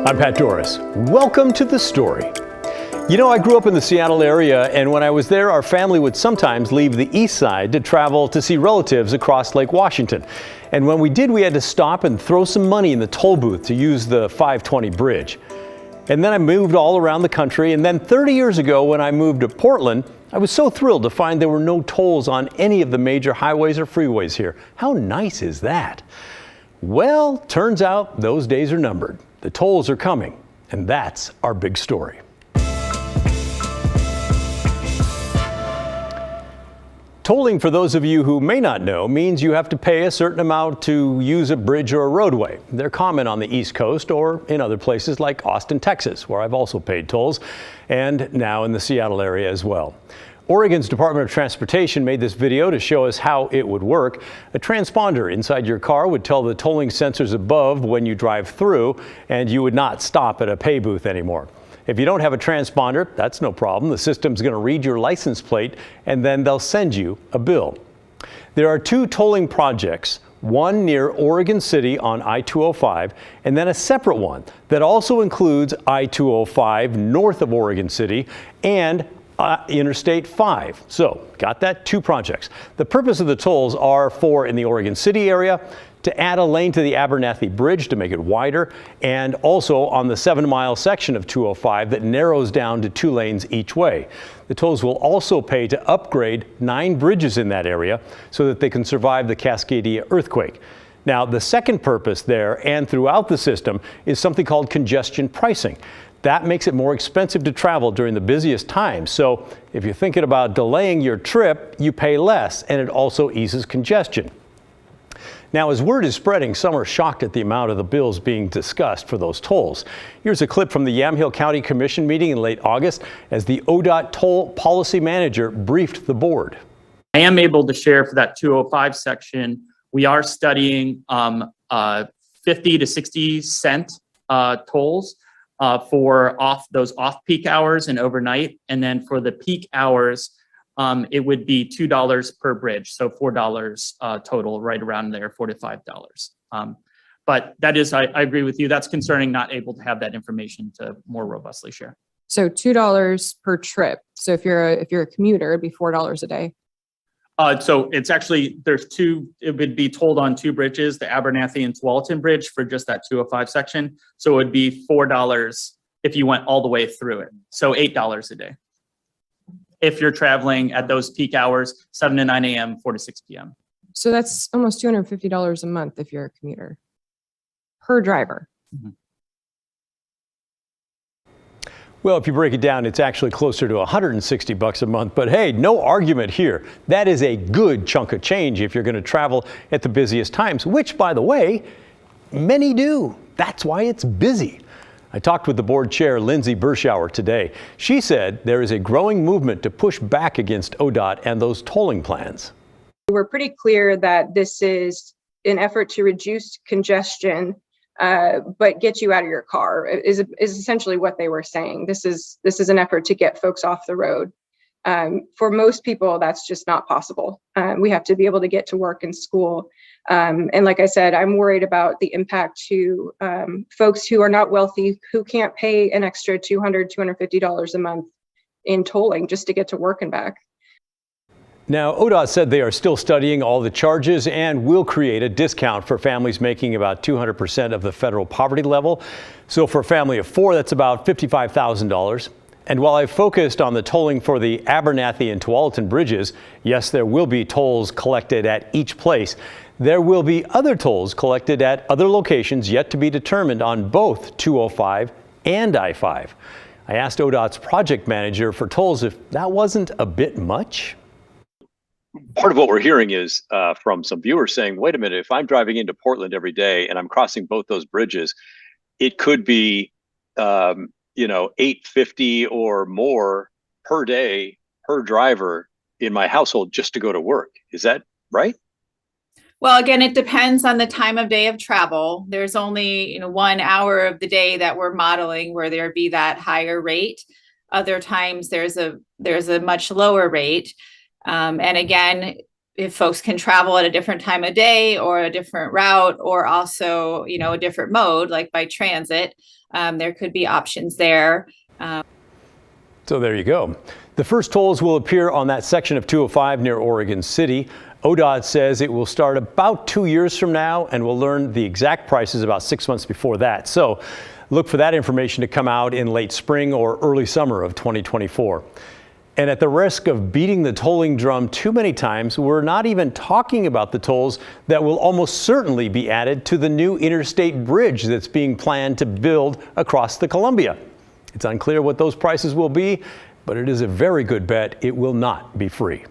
I'm Pat Doris. Welcome to The Story. You know, I grew up in the Seattle area, and when I was there, our family would sometimes leave the east side to travel to see relatives across Lake Washington. And when we did, we had to stop and throw some money in the toll booth to use the 520 bridge. And then I moved all around the country, and then 30 years ago when I moved to Portland, I was so thrilled to find there were no tolls on any of the major highways or freeways here. How nice is that? Well, turns out those days are numbered. The tolls are coming, and that's our big story. Tolling, for those of you who may not know, means you have to pay a certain amount to use a bridge or a roadway. They're common on the East Coast or in other places like Austin, Texas, where I've also paid tolls, and now in the Seattle area as well. Oregon's Department of Transportation made this video to show us how it would work. A transponder inside your car would tell the tolling sensors above when you drive through, and you would not stop at a pay booth anymore. If you don't have a transponder, that's no problem. The system's going to read your license plate, and then they'll send you a bill. There are two tolling projects, one near Oregon City on I-205, and then a separate one that also includes I-205 north of Oregon City and Interstate 5. So, got that? Two projects. The purpose of the tolls are for, in the Oregon City area, to add a lane to the Abernathy Bridge to make it wider, and also on the 7-mile section of 205 that narrows down to 2 lanes each way. The tolls will also pay to upgrade 9 bridges in that area so that they can survive the Cascadia earthquake. Now, the second purpose there and throughout the system is something called congestion pricing. That makes it more expensive to travel during the busiest times. So if you're thinking about delaying your trip, you pay less, and it also eases congestion. Now, as word is spreading, some are shocked at the amount of the bills being discussed for those tolls. Here's a clip from the Yamhill County Commission meeting in late August as the ODOT toll policy manager briefed the board. I am able to share for that 205 section. We are studying 50 to 60 cent tolls for those off-peak hours and overnight. And then for the peak hours, it would be $2 per bridge. So $4 total, right around there, $4 to $5. But that is, I agree with you. That's concerning, not able to have that information to more robustly share. So $2 per trip. So if you're a commuter, it'd be $4 a day. So it's actually, it would be tolled on 2 bridges, the Abernathy and Tualatin Bridge for just that 205 section. So it would be $4 if you went all the way through it. So $8 a day. If you're traveling at those peak hours, 7 to 9 a.m., 4 to 6 p.m. So that's almost $250 a month if you're a commuter per driver. Mm-hmm. Well, if you break it down, it's actually closer to $160 a month. But hey, no argument here. That is a good chunk of change if you're going to travel at the busiest times, which, by the way, many do. That's why it's busy. I talked with the board chair, Lindsay Burschauer, today. She said there is a growing movement to push back against ODOT and those tolling plans. We're pretty clear that this is an effort to reduce congestion, but get you out of your car is essentially what they were saying. This is an effort to get folks off the road. For most people, that's just not possible. We have to be able to get to work and school. And like I said, I'm worried about the impact to folks who are not wealthy, who can't pay an extra $200, $250 a month in tolling just to get to work and back. Now, ODOT said they are still studying all the charges and will create a discount for families making about 200% of the federal poverty level. So for a family of 4, that's about $55,000. And while I focused on the tolling for the Abernathy and Tualatin bridges, yes, there will be tolls collected at each place. There will be other tolls collected at other locations yet to be determined on both 205 and I-5. I asked ODOT's project manager for tolls if that wasn't a bit much. Part of what we're hearing is from some viewers saying, wait a minute, if I'm driving into Portland every day and I'm crossing both those bridges, it could be, $8.50 or more per day per driver in my household just to go to work. Is that right? Well, again, it depends on the time of day of travel. There's only 1 hour of the day that we're modeling where there be that higher rate. Other times there's a much lower rate. And again, if folks can travel at a different time of day or a different route, or also, a different mode, like by transit, there could be options there. So there you go. The first tolls will appear on that section of 205 near Oregon City. ODOT says it will start about 2 years from now, and we'll learn the exact prices about 6 months before that. So look for that information to come out in late spring or early summer of 2024. And at the risk of beating the tolling drum too many times, we're not even talking about the tolls that will almost certainly be added to the new interstate bridge that's being planned to build across the Columbia. It's unclear what those prices will be, but it is a very good bet it will not be free.